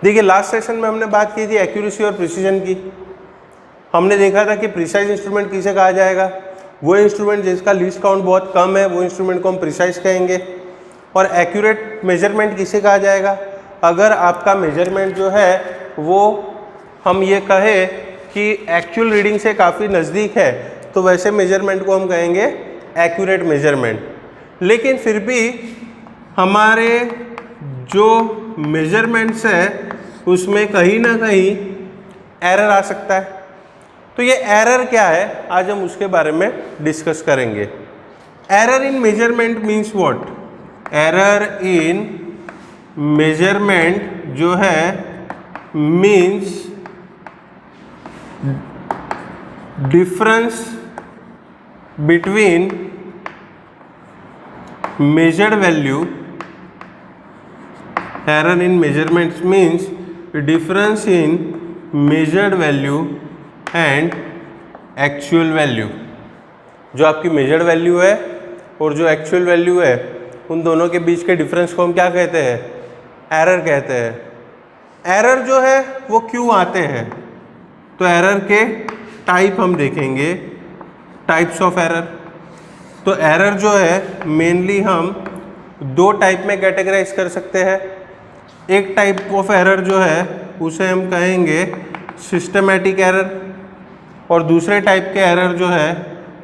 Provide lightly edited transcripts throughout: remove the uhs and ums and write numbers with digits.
देखिए last session में हमने बात की थी एक्यूरेसी और प्रिसीजन की। हमने देखा था कि प्रिसाइज इंस्ट्रूमेंट किसे कहा जाएगा, वो इंस्ट्रूमेंट जिसका लीस्ट काउंट बहुत कम है वो इंस्ट्रूमेंट को हम प्रिसाइज कहेंगे। और एक्यूरेट मेजरमेंट किसे कहा जाएगा, अगर आपका मेजरमेंट जो है वो हम ये कहे कि एक्चुअल रीडिंग से काफ़ी नज़दीक है तो वैसे मेजरमेंट को हम कहेंगे एक्यूरेट मेजरमेंट। लेकिन फिर भी हमारे जो मेजरमेंट्स है उसमें कहीं ना कहीं एरर आ सकता है। तो ये एरर क्या है आज हम उसके बारे में डिस्कस करेंगे। Error in measurement means what, error in measurement जो है means difference between measured value, error in measurements means difference in measured value and actual value। जो आपकी measured value है और जो actual value है उन दोनों के बीच के डिफरेंस को हम क्या कहते हैं, एरर कहते हैं। एरर जो है वो क्यों आते हैं, तो एरर के टाइप हम देखेंगे, टाइप्स ऑफ एरर। तो एरर जो है मेनली हम दो टाइप में कैटेगराइज कर सकते हैं। एक टाइप ऑफ एरर जो है उसे हम कहेंगे सिस्टमैटिक एरर और दूसरे टाइप के एरर जो है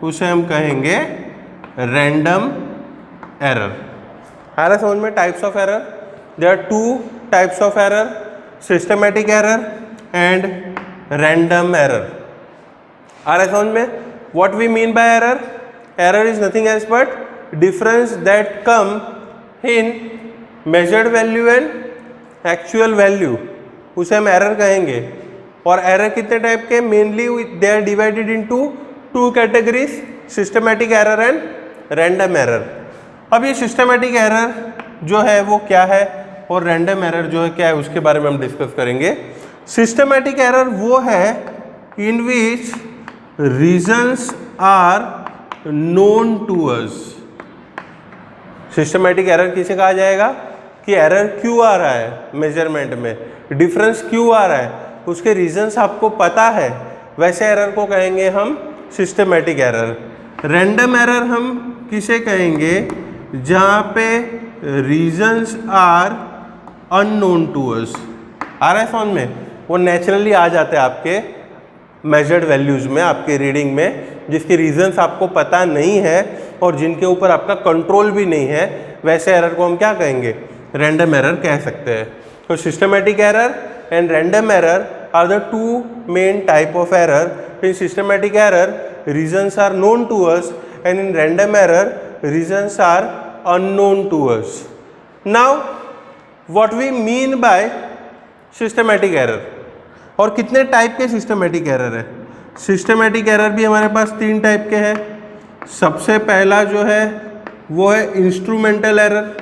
उसे हम कहेंगे रैंडम एरर। आ रहा समझ में types of error, there are two types of error, systematic error and random error. आ रहा समझ में what we mean by error. Error is nothing else but difference that come in measured value and actual value, उसे हम error कहेंगे। और error कितने type के, mainly they are divided into two categories, systematic error and random error। अब ये systematic error जो है वो क्या है और random error जो है क्या है उसके बारे में हम डिस्कस करेंगे। systematic error वो है in which reasons are known to us। Systematic error किसे कहा जाएगा कि एरर क्यों आ रहा है मेजरमेंट में, डिफरेंस क्यों आ रहा है, उसके रीजंस आपको पता है, वैसे एरर को कहेंगे हम सिस्टमैटिक एरर। रैंडम एरर हम किसे कहेंगे, जहाँ पे reasons are unknown to us. आ रहा है समझ में, वो नेचुरली आ जाते हैं आपके मेजर्ड वैल्यूज़ में, आपके रीडिंग में, जिसके रीजंस आपको पता नहीं है और जिनके ऊपर आपका कंट्रोल भी नहीं है, वैसे एरर को हम क्या कहेंगे, रैंडम एरर कह सकते हैं। तो systematic error and random error are the two main type of error. In systematic error reasons are known to us and in random error reasons are unknown to us. Now what we mean by systematic error, और कितने type के systematic error है। Systematic error भी हमारे पास तीन type के हैं। सबसे पहला जो है वो है इंस्ट्रूमेंटल एरर।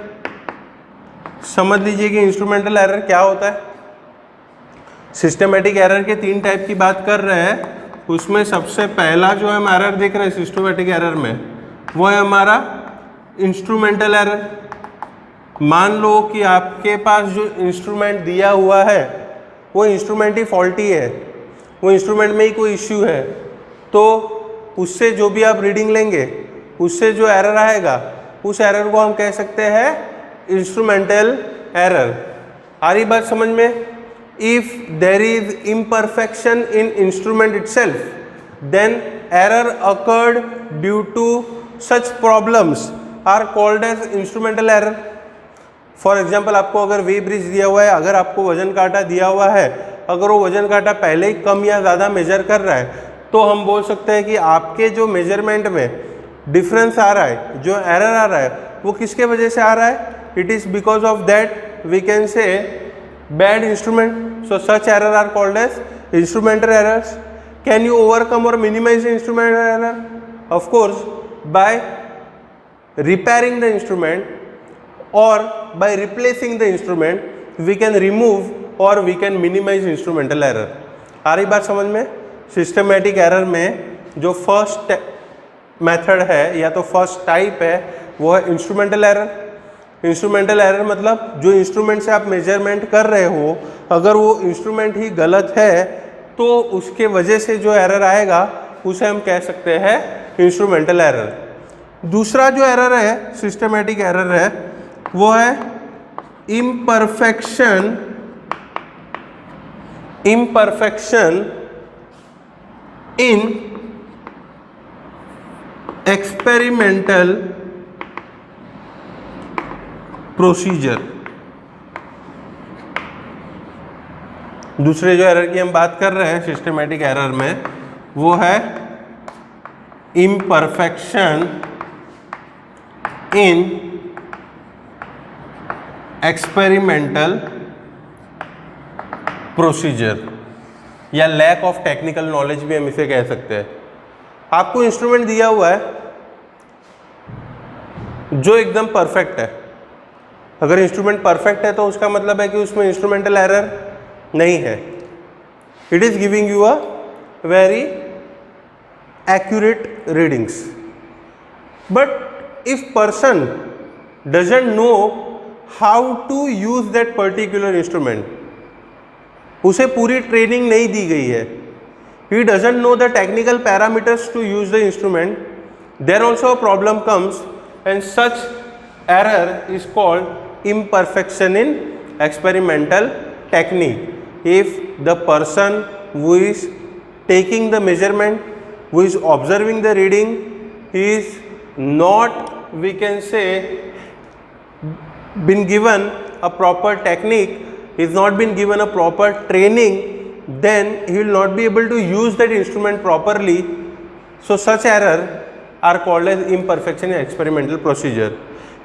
समझ लीजिए कि इंस्ट्रूमेंटल एरर क्या होता है। सिस्टमैटिक एरर के तीन टाइप की बात कर रहे हैं, उसमें सबसे पहला जो हम एरर देख रहे हैं सिस्टमैटिक एरर में वो है हमारा इंस्ट्रूमेंटल एरर। मान लो कि आपके पास जो इंस्ट्रूमेंट दिया हुआ है वो इंस्ट्रूमेंट ही फॉल्टी है, वो इंस्ट्रूमेंट में ही कोई इश्यू है, तो उससे जो भी आप रीडिंग लेंगे उससे जो एरर आएगा उस एरर को हम कह सकते हैं इंस्ट्रूमेंटल एरर। आ रही बात समझ में। If there is imperfection in instrument itself then error occurred due to such problems are called as instrumental error. For example आपको अगर वे ब्रिज दिया हुआ है, अगर आपको वजन कांटा दिया हुआ है, अगर वो वजन कांटा पहले ही कम या ज़्यादा मेजर कर रहा है तो हम बोल सकते हैं कि आपके जो मेजरमेंट में डिफरेंस आ रहा है, जो एरर आ रहा है वो किसके वजह से आ रहा है, it is because of that we can say bad instrument. So such error are called as instrumental errors. Can you overcome और minimise instrumental error? Of course by repairing the instrument or by replacing the instrument we can remove or we can minimize instrumental error। आ रही बात समझ में। Systematic error में जो first method है या तो फर्स्ट टाइप है वो है इंस्ट्रूमेंटल एरर। इंस्ट्रूमेंटल एरर मतलब जो इंस्ट्रूमेंट से आप मेजरमेंट कर रहे हो, अगर वो इंस्ट्रूमेंट ही गलत है तो उसके वजह से जो एरर आएगा उसे हम कह सकते हैं इंस्ट्रूमेंटल एरर। दूसरा जो एरर है, सिस्टमेटिक एरर है, वो है इम्परफेक्शन इन एक्सपेरिमेंटल प्रोसीजर। दूसरे जो एरर की हम बात कर रहे हैं सिस्टमेटिक एरर में, वो है इम्परफेक्शन इन एक्सपेरिमेंटल प्रोसीजर या लैक ऑफ टेक्निकल नॉलेज भी हम इसे कह सकते हैं। आपको इंस्ट्रूमेंट दिया हुआ है जो एकदम परफेक्ट है। अगर इंस्ट्रूमेंट परफेक्ट है तो उसका मतलब है कि उसमें इंस्ट्रूमेंटल एरर नहीं है। It is giving you a very accurate readings, but if person doesn't know how to use that particular instrument, उसे पूरी ट्रेनिंग नहीं दी गई है, he doesn't know the technical parameters to use the instrument, then also a problem comes, and such error is called imperfection in experimental technique. If the person who is taking the measurement, who is observing the reading, is not, we can say, been given a proper technique, is not been given a proper training, then he will not be able to use that instrument properly. So such error are called as imperfection in experimental procedure.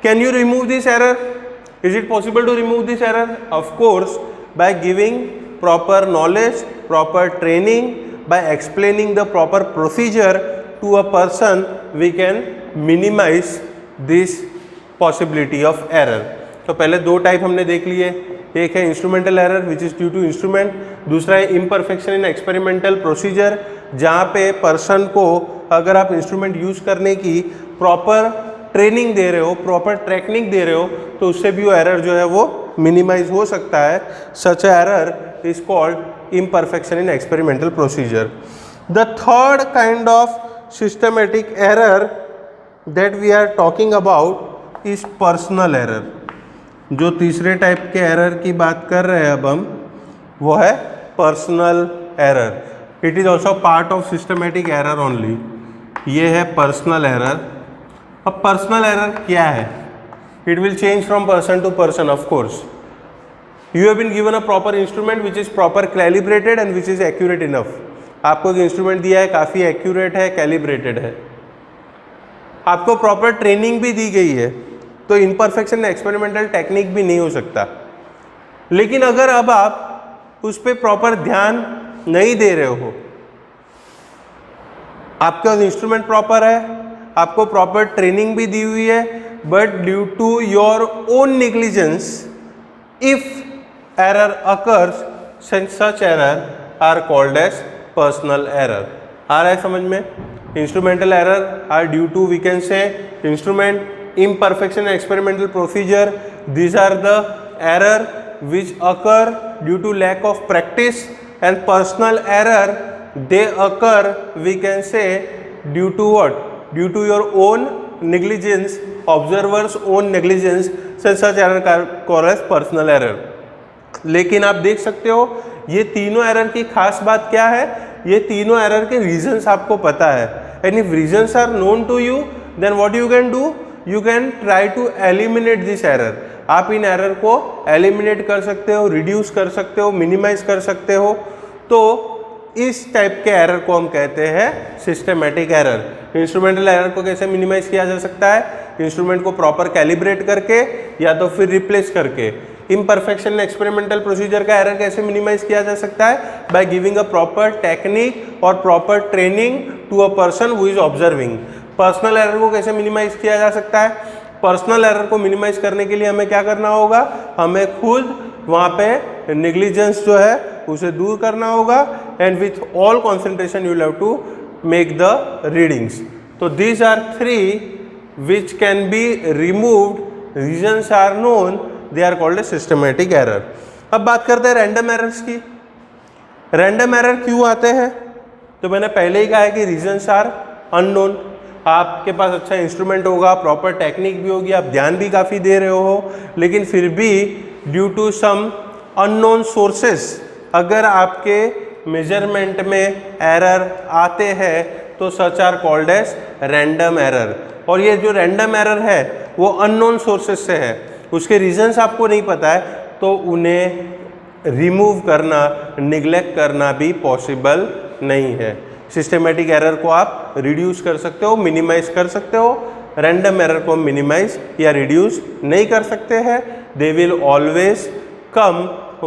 Can you remove this error? Is it possible to remove this error? Of course, by giving proper knowledge, proper training, by explaining the proper procedure to a person, we can minimize this possibility of error. तो पहले दो type हमने देख लिए, एक है instrumental error which is due to instrument, दूसरा है इम्परफेक्शन इन एक्सपेरिमेंटल प्रोसीजर, जहाँ पे पर्सन को अगर आप इंस्ट्रूमेंट यूज़ करने की प्रॉपर ट्रेनिंग दे रहे हो, प्रॉपर टेक्निक दे रहे हो, तो उससे भी वो एरर जो है वो मिनिमाइज हो सकता है। Such error is called imperfection in experimental procedure. The third kind of systematic error that we are talking about is personal error. जो तीसरे टाइप के एरर की बात कर रहे हैं अब हम, वो है personal error. It is also part of systematic error only. ये है पर्सनल एरर। अब पर्सनल एरर क्या है? It will change from person to person of course. You have been given a proper instrument which is proper calibrated and which is accurate enough. आपको एक instrument दिया है, काफ़ी एक्यूरेट है, calibrated है, आपको प्रॉपर ट्रेनिंग भी दी गई है, तो इम्परफेक्शन एक्सपेरिमेंटल टेक्निक भी नहीं हो सकता। लेकिन अगर अब आप उस पर प्रॉपर ध्यान नहीं दे रहे हो, आपका इंस्ट्रूमेंट प्रॉपर है, आपको प्रॉपर ट्रेनिंग भी दी हुई है, but due to your own negligence if error occurs, such error are called as personal error. आ रहा है समझ में? Instrumental error are due to, we can say, instrument imperfection in experimental procedure. These are the error which occur due to lack of practice, and personal error, they occur, we can say, due to what? Due to your own negligence, observer's own negligence. Such error called as personal error. लेकिन आप देख सकते हो ये तीनों error की खास बात क्या है? ये तीनों एरर के रीजंस आपको पता है, and if reasons are known to you, then what you can do? You can try to eliminate this error. आप इन एरर को एलिमिनेट कर सकते हो, रिड्यूस कर सकते हो, मिनिमाइज कर सकते हो। तो इस टाइप के एरर को हम कहते हैं सिस्टमेटिक एरर। इंस्ट्रूमेंटल एरर को कैसे मिनिमाइज किया जा सकता है? इंस्ट्रूमेंट को प्रॉपर कैलिब्रेट करके या तो फिर रिप्लेस करके। इम्परफेक्शन एक्सपेरिमेंटल प्रोसीजर का एरर कैसे मिनिमाइज किया जा सकता है? By giving a proper technique और proper training to a person who is observing. Personal error को कैसे मिनिमाइज किया जा सकता है? पर्सनल एरर को मिनिमाइज करने के लिए हमें क्या करना होगा? हमें खुद वहाँ पे नेग्लिजेंस जो है उसे दूर करना होगा, and with all concentration you have to make the readings. तो these are three which can be removed reasons are known, they are called a systematic error. अब बात करते हैं रैंडम एरर्स की। रैंडम एरर क्यों आते हैं? तो मैंने पहले ही कहा है कि रीजन्स आर अननोन। आपके पास अच्छा इंस्ट्रूमेंट होगा, प्रॉपर टेक्निक भी होगी, आप ध्यान भी काफ़ी दे रहे हो, लेकिन फिर भी due to some unknown sources अगर आपके मेजरमेंट में एरर आते हैं तो such are called as random error. और ये जो रैंडम एरर है वो अननोन सोर्सेस से है, उसके रीजंस आपको नहीं पता है, तो उन्हें रिमूव करना, निग्लेक्ट करना भी पॉसिबल नहीं है। सिस्टमेटिक एरर को आप रिड्यूस कर सकते हो, मिनिमाइज कर सकते हो, रैंडम एरर को मिनिमाइज या रिड्यूस नहीं कर सकते हैं। They will always come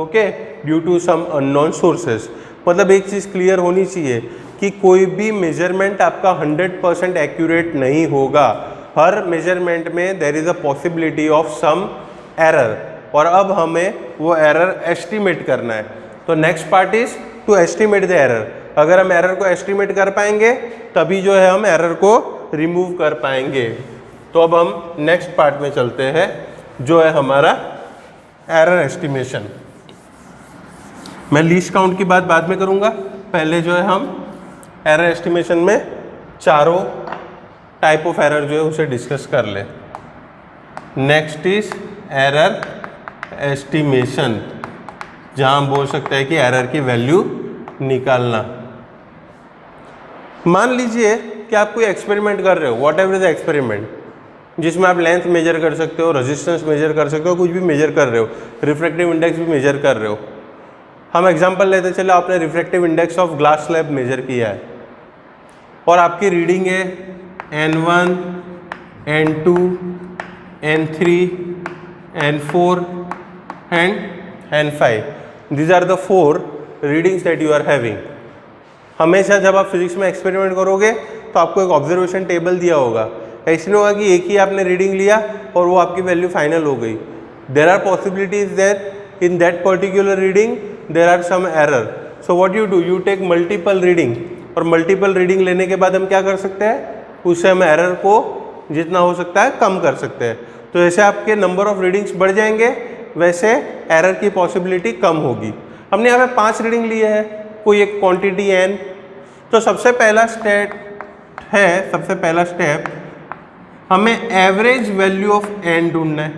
okay due to some unknown sources. मतलब एक चीज़ क्लियर होनी चाहिए कि कोई भी मेजरमेंट आपका 100% एक्यूरेट नहीं होगा। हर मेजरमेंट में there is a possibility of some error, और अब हमें वो एरर एस्टिमेट करना है। तो next part is to estimate the error. अगर हम एरर को एस्टिमेट कर पाएंगे तभी जो है हम एरर को रिमूव कर पाएंगे। तो अब हम नेक्स्ट पार्ट में चलते हैं जो है हमारा एरर एस्टिमेशन। मैं लीस्ट काउंट की बात बाद में करूँगा, पहले जो है हम एरर एस्टिमेशन में चारों टाइप ऑफ एरर जो है उसे डिस्कस कर ले। नेक्स्ट इज एरर एस्टिमेशन, जहाँ हम बोल सकते हैं कि एरर की वैल्यू निकालना। मान लीजिए कि आप कोई एक्सपेरिमेंट कर रहे हो, वॉट एवर इज एक्सपेरिमेंट, जिसमें आप लेंथ मेजर कर सकते हो, रेजिस्टेंस मेजर कर सकते हो, कुछ भी मेजर कर रहे हो, रिफ्रैक्टिव इंडेक्स भी मेजर कर रहे हो। हम एग्जांपल लेते चले, आपने refractive index of glass slab measure किया है और आपकी रीडिंग है N1, N2, N3, N4 and N5. These are the 4 readings that you are having. हमेशा जब आप फिजिक्स में एक्सपेरिमेंट करोगे तो आपको एक ऑब्जर्वेशन टेबल दिया होगा। ऐसे नहीं होगा कि एक ही आपने रीडिंग लिया और वो आपकी वैल्यू फाइनल हो गई। There are possibilities there in that particular reading there are some error. So what you do, you take multiple reading, और मल्टीपल रीडिंग लेने के बाद हम क्या कर सकते हैं, उससे हम एरर को जितना हो सकता है कम कर सकते हैं। तो जैसे आपके नंबर ऑफ रीडिंग्स बढ़ जाएंगे वैसे एरर की पॉसिबिलिटी कम होगी। हमने यहाँ पे 5 रीडिंग लिए है, कोई एक क्वांटिटी n। तो सबसे पहला स्टेप हमें एवरेज वैल्यू ऑफ n ढूंढना है।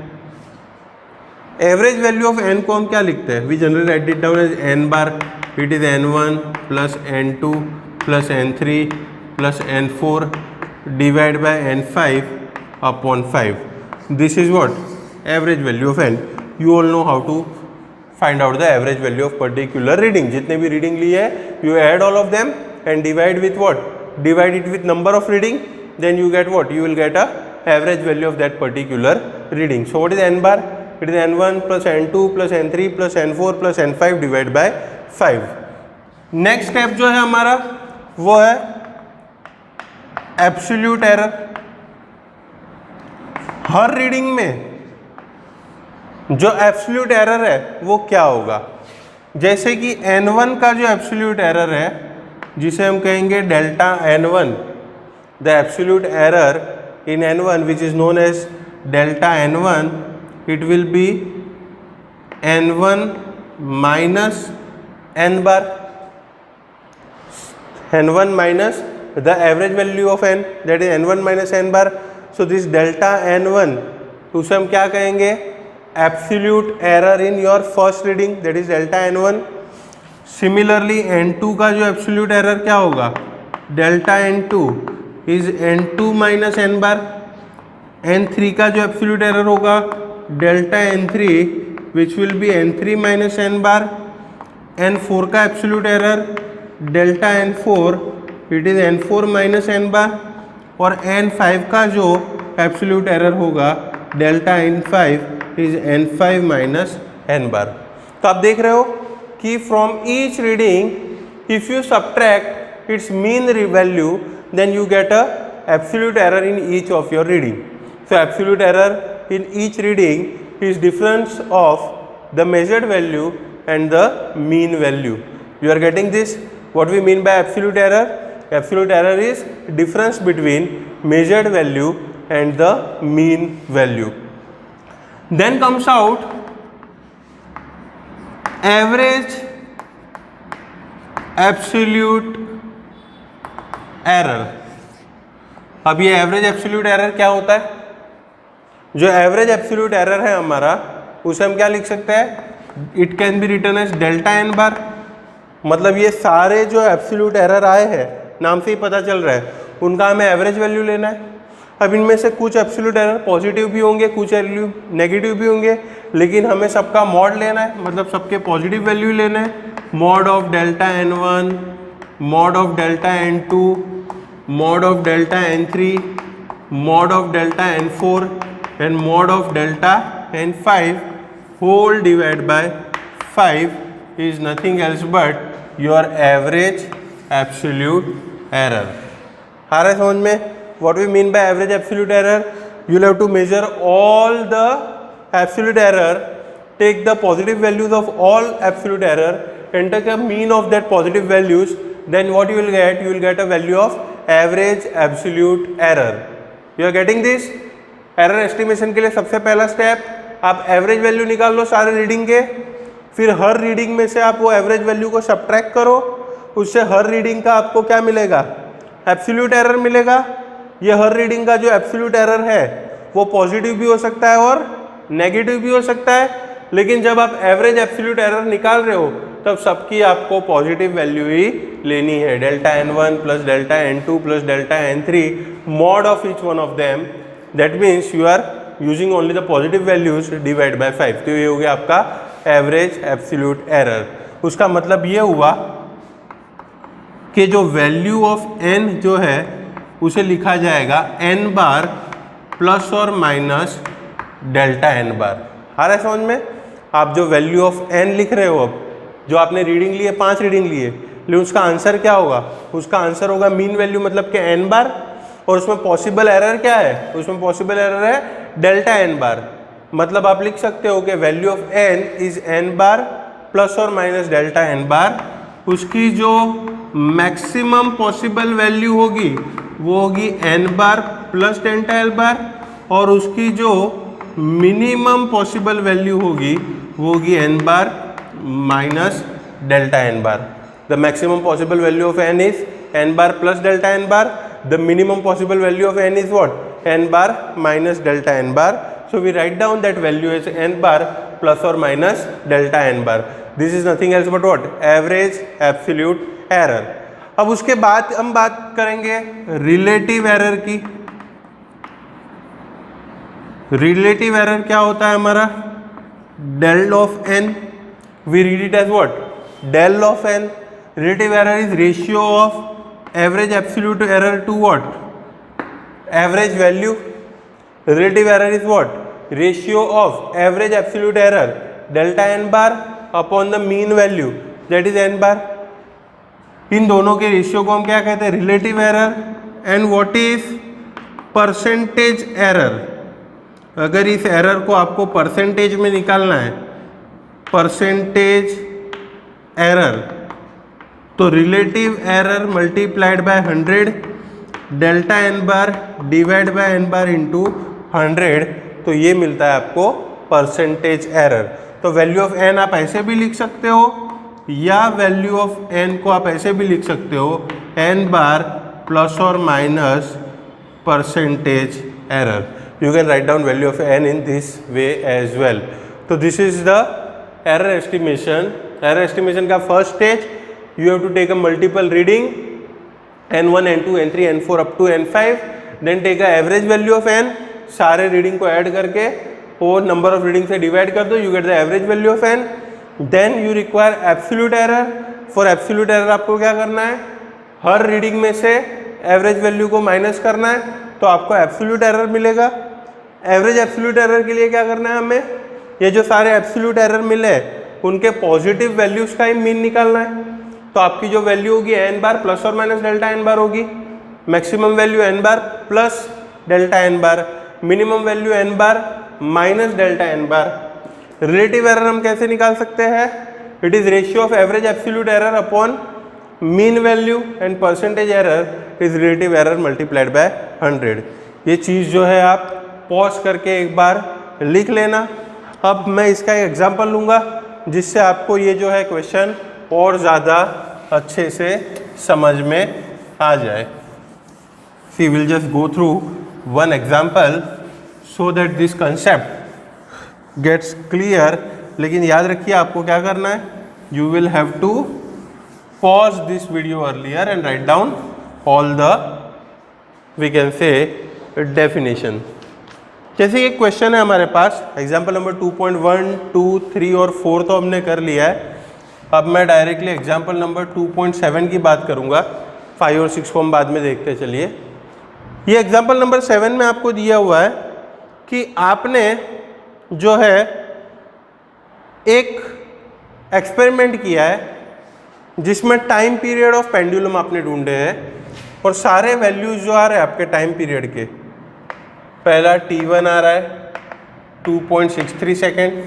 एवरेज वैल्यू ऑफ n को हम क्या लिखते हैं, we generally write it down as n bar, it is n1 plus n2 plus n3 plus n4 divide by n5 upon 5. This is what average value of n. You all know how to find out the average value of particular reading. जितने भी reading ली है you add all of them and divide with what, divide it with number of reading, then you get what, you will get a average value of that particular reading. So what is n bar? It is n1 plus n2 plus n3 plus n4 plus n5 divided by 5. Next step जो है हमारा वो है absolute error. हर reading में जो absolute error है वो क्या होगा, जैसे कि n1 का जो एब्सोल्यूट एरर है जिसे हम कहेंगे delta n1, the absolute error in n1 which is known as delta n1, it will be n1 minus n bar, n1 minus the average value of n, that is n1 minus n bar. So this delta n1 उसे हम क्या कहेंगे, absolute error in your first reading, that is delta n1. Similarly n2 का जो absolute error क्या होगा, delta n2 is n2 minus n bar. n3 का जो एब्सोल्यूट एरर होगा delta n3 which will be n3 minus n bar. n4 का absolute error delta n4 it is n4 minus n bar. और n5 का जो absolute error होगा delta n5 is n5 minus n bar. तो आप देख रहे हो कि from each reading if you subtract it's mean value then you get a absolute error in each of your reading. So absolute error in each reading is difference of the measured value and the mean value. You are getting this? What we mean by absolute error? Absolute error is difference between measured value and the mean value. Then comes out average absolute error. अब ये average absolute error क्या होता है? जो average absolute error है हमारा, उसे हम क्या लिख सकते हैं? It can be written as delta N bar. मतलब ये सारे जो एब्सोल्यूट एरर आए हैं, नाम से ही पता चल रहा है, उनका हमें एवरेज वैल्यू लेना है। अब इनमें से कुछ एब्सोल्यूट एरर पॉजिटिव भी होंगे, कुछ वैल्यू नेगेटिव भी होंगे, लेकिन हमें सबका मॉड लेना है, मतलब सबके पॉजिटिव वैल्यू लेना है। Mod of delta N one, mod of delta N two, mod of delta N three, mod of delta N four and mod of delta n5 whole divided by 5 is nothing else but your average absolute error. आ रहा है समझ में? What we mean by average absolute error? You'll have to measure all the absolute error, take the positive values of all absolute error and take a mean of that positive values. Then what you will get? You will get a value of average absolute error. You are getting this? Error estimation के लिए सबसे पहला step, आप average value निकाल लो सारे reading के, फिर हर reading में से आप वो एवरेज वैल्यू को सब्ट्रैक्ट करो, उससे हर रीडिंग का आपको क्या मिलेगा? एब्सोल्यूट एरर मिलेगा। ये हर रीडिंग का जो एब्सोल्यूट एरर है वो पॉजिटिव भी हो सकता है और नेगेटिव भी हो सकता है, लेकिन जब आप एवरेज एब्सोल्यूट एरर निकाल रहे हो तब सबकी आपको पॉजिटिव वैल्यू ही लेनी है। Delta N one plus delta N two plus delta N three, mod of each one of them, that means you are using only the positive values divided by 5। तो ये हो गया आपका एवरेज एब्सोल्यूट एरर। उसका मतलब ये हुआ कि जो वैल्यू ऑफ n जो है उसे लिखा जाएगा n बार प्लस और माइनस डेल्टा n बार। आ रहा है समझ में? आप जो वैल्यू ऑफ n लिख रहे हो, अब जो आपने रीडिंग लिए 5 रीडिंग लिए, लेकिन उसका आंसर क्या होगा? उसका आंसर होगा मीन वैल्यू मतलब कि n बार, और उसमें पॉसिबल एरर क्या है? उसमें पॉसिबल एरर है डेल्टा एन बार। मतलब आप लिख सकते हो कि value of n is n bar plus और माइनस डेल्टा एन बार। उसकी जो मैक्सिमम पॉसिबल वैल्यू होगी वो होगी n bar plus delta L बार, और उसकी जो मिनिमम पॉसिबल वैल्यू होगी वो होगी n bar minus delta N bar. The maximum possible value of n is n bar plus delta N bar. The minimum possible value of n is what? N bar minus delta n bar. So we write down that value as n bar plus or minus delta n bar. This is nothing else but what? Average absolute error. अब उसके बाद हम बात करेंगे relative error की. Relative error क्या होता है हमारा? Del of N. We read it as what? Del of N. Relative error is ratio of average absolute error to what? Average value. Relative error is what? Ratio of average absolute error delta n bar upon the mean value, that is n bar. इन दोनों के ratio को हम क्या कहते हैं? Relative error. And what is percentage error? अगर इस एरर को आपको परसेंटेज में निकालना है, परसेंटेज एरर, तो relative error multiplied by 100 delta N bar divide by N bar into 100, तो ये मिलता है आपको परसेंटेज एरर. तो वैल्यू ऑफ एन आप ऐसे भी लिख सकते हो, या वैल्यू ऑफ एन को आप ऐसे भी लिख सकते हो, एन बार प्लस और minus percentage error. You can write down value of n in this way as well. तो this is the error estimation. Error estimation का first stage, you have to take a multiple reading n1 n2 n3 n4 up to n5, then take a average value of n, सारे reading को add करके वो number of reading से divide कर दो, you get the average value of n. Then you require absolute error. For absolute error आपको क्या करना है? हर रीडिंग में से एवरेज वैल्यू को माइनस करना है, तो आपको एब्सोल्यूट एरर मिलेगा. एवरेज एब्सोल्यूट एरर के लिए क्या करना है हमें? ये जो सारे एब्सोल्यूट एरर मिले उनके पॉजिटिव वैल्यूज का ही मीन निकालना है. तो आपकी जो वैल्यू होगी एन बार प्लस और माइनस डेल्टा एन बार होगी. Maximum value N bar plus delta N बार, मिनिमम वैल्यू एन बार माइनस डेल्टा एन बार. रिलेटिव एरर हम कैसे निकाल सकते हैं? It is ratio of average absolute error upon mean value, and percentage error is relative error multiplied by 100. ये चीज़ जो है आप pause करके एक बार लिख लेना. अब मैं इसका एक एग्जांपल लूँगा जिससे आपको ये जो है क्वेश्चन और ज़्यादा अच्छे से समझ में आ जाए। See will just go through one example so that this concept gets clear. लेकिन याद रखिए आपको क्या करना है, you will have to pause this video earlier and write down all the we can say definition. जैसे एक क्वेश्चन है हमारे पास, एग्जाम्पल नंबर 2.1, 2, 3 और 4 तो हमने कर लिया है। अब मैं डायरेक्टली एग्जाम्पल नंबर 2.7 की बात करूंगा, 5 और 6 को हम बाद में देखते हैं। चलिए, ये एग्जाम्पल नंबर 7 में आपको दिया हुआ है कि आपने जो है एक एक्सपेरिमेंट किया है जिसमें टाइम पीरियड ऑफ पेंडुलम आपने ढूंढे हैं और सारे वैल्यूज जो आ रहे हैं आपके टाइम पीरियड के, पहला t1 आ रहा है 2.63 सेकेंड,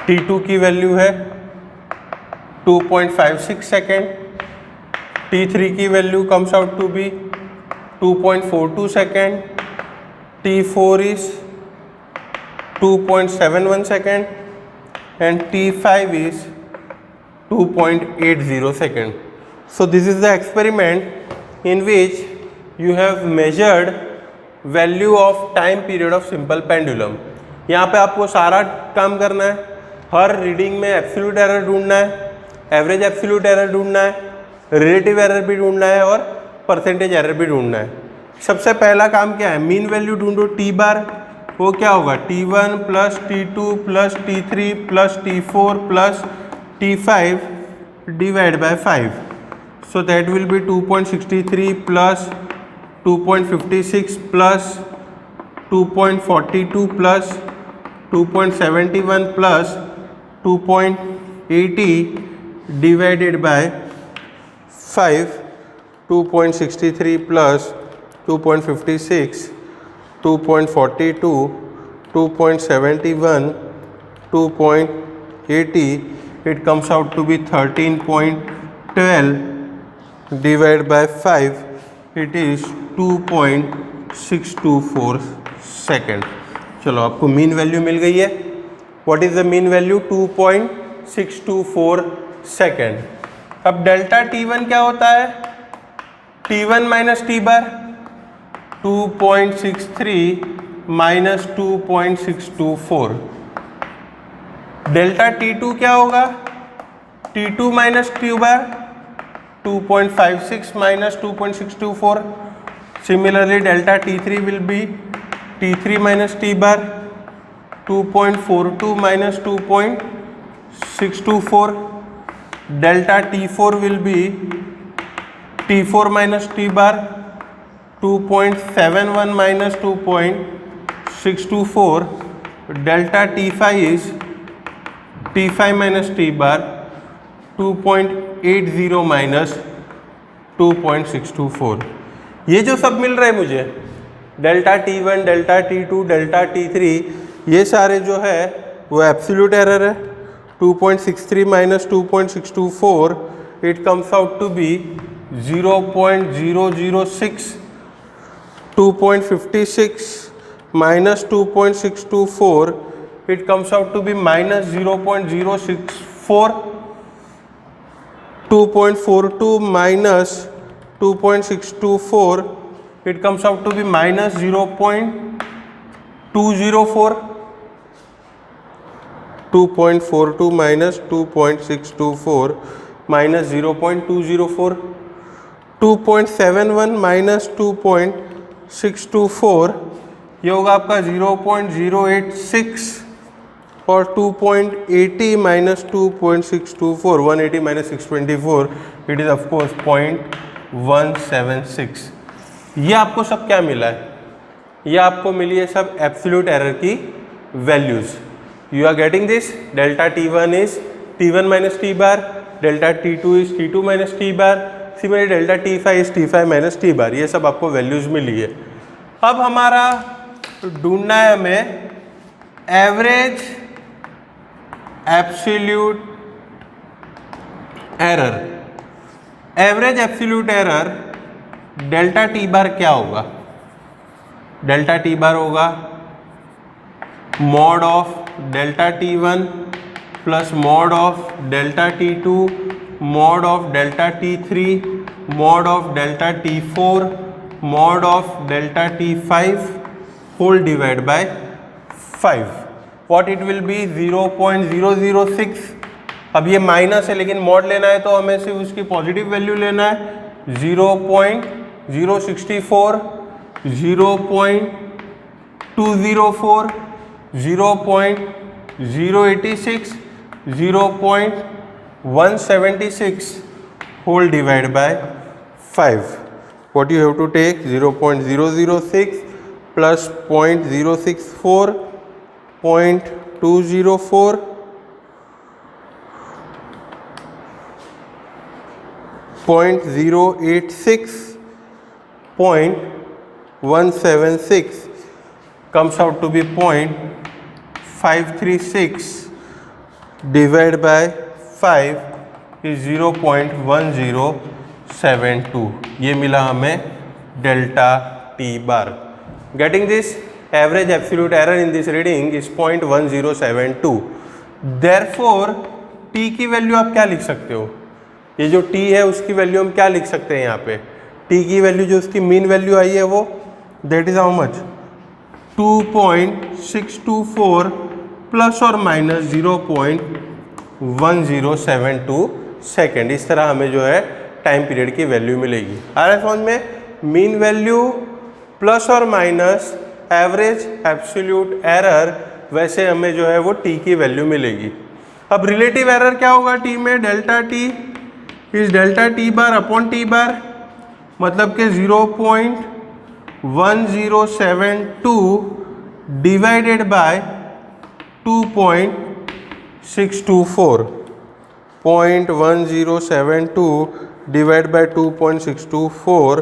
t2 की वैल्यू है 2.56 सेकेंड, t3 की value comes out to be 2.42 second, t4 is 2.71 second and t5 is 2.80 second. So this is the experiment in which you have measured value of time period of simple pendulum. यहाँ पे आपको सारा काम करना है, हर reading में absolute error ढूंढना है, एवरेज एब्सोल्यूट एरर ढूंढना है, रिलेटिव एरर भी ढूंढना है और परसेंटेज एरर भी ढूंढना है। सबसे पहला काम क्या है, मीन वैल्यू ढूंढो टी बार। वो क्या होगा, t1 plus t2 plus t3 plus t4 plus t5 divide by 5। So that will be 2.63 plus 2.56 plus 2.42 plus 2.71 plus 2.80 divided by 5। 2.63 plus 2.56 2.42 2.71 2.80 it comes out to be 13.12 divided by 5 it is 2.624 second. चलो आपको mean value मिल गई है। What is the mean value, 2.624 second. अब delta t1 क्या होता है, t1 minus T बार 2.63 minus 2.624। Delta t2 क्या होगा, t2 minus T bar 2.56 minus 2.624। Similarly delta t3 will be t3 minus T bar 2.42 minus 2.624। Delta t4 will be t4 minus T bar 2.71 minus 2.624. Delta T5 is T5 minus T bar 2.80 minus 2.624। ये जो सब मिल रहा है मुझे, delta T1, delta T2, delta T3, ये सारे जो है वो एब्सोल्यूट एरर है। 2.63 minus 2.624 it comes out to be 0.006। 2.56 minus 2.624 it comes out to be minus 0.064। 2.42 minus 2.624 it comes out to be minus 0.204। 2.42 minus 2.624 minus 0.204। 2.71 minus 2.624 ये होगा आपका 0.086 और 2.80 minus 2.624 180 minus 624 it is of course 0.176। ये आपको सब क्या मिला है, ये आपको मिली है सब एब्सोल्यूट एरर की values. You are getting this, delta t1 is t1 minus T bar, delta t2 is t2 minus T bar, similarly delta t5 is t5 minus T bar. ये सब आपको वैल्यूज मिली है। अब हमारा ढूंढना है हमें average absolute error. Average absolute error delta T bar क्या होगा, डेल्टा टी बार होगा mod of delta t1 plus mod of delta t2 mod of delta t3 mod of delta t4 mod of delta t5 whole divided by 5. What it will be? 0.006. अब ये minus है लेकिन mod लेना है तो हमें सिर्फ उसकी पॉजिटिव वैल्यू लेना है. 0.064, 0.204, 0.086, 0.176 whole divided by 5. What you have to take? 0.006 plus 0.064, 0.204, 0.086, 0.176 comes out to be 0.536 divided by 5 is 0.1072. ये मिला हमें delta T bar. Getting this, average absolute error in this reading is 0.1072. Therefore t की value आप क्या लिख सकते हो? ये जो t है उसकी वैल्यू हम क्या लिख सकते हैं यहाँ पे? t की वैल्यू जो उसकी मीन वैल्यू आई है वो that is how much? 2.624 plus और माइनस 0.1072 सेकेंड. इस तरह हमें जो है टाइम पीरियड की वैल्यू मिलेगी. आ रहा है समझ में? मीन वैल्यू प्लस और माइनस एवरेज एब्सोल्यूट एरर, वैसे हमें जो है वो t की वैल्यू मिलेगी. अब रिलेटिव एरर क्या होगा t में? Delta t is delta T bar upon T bar, मतलब कि 0.1072 divided by 2.624. 0.1072 divide by 2.624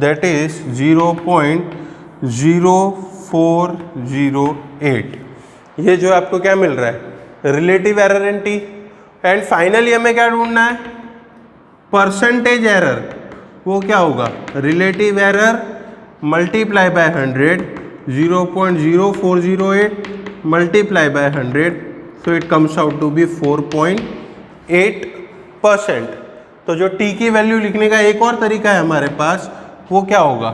that is 0.0408. ये जो आपको क्या मिल रहा है? Relative error in T. And finally हमें क्या ढूंढना है? Percentage error. वो क्या होगा? Relative error multiply by 100, 0.0408 multiply by 100, so it comes out to be 4.8%. तो जो टी की वैल्यू लिखने का एक और तरीका है हमारे पास, वो क्या होगा?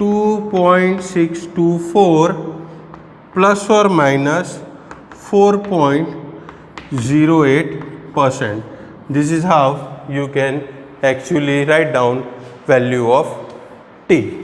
2.624 प्लस और minus 4.08%. This is how you can actually write down value of t.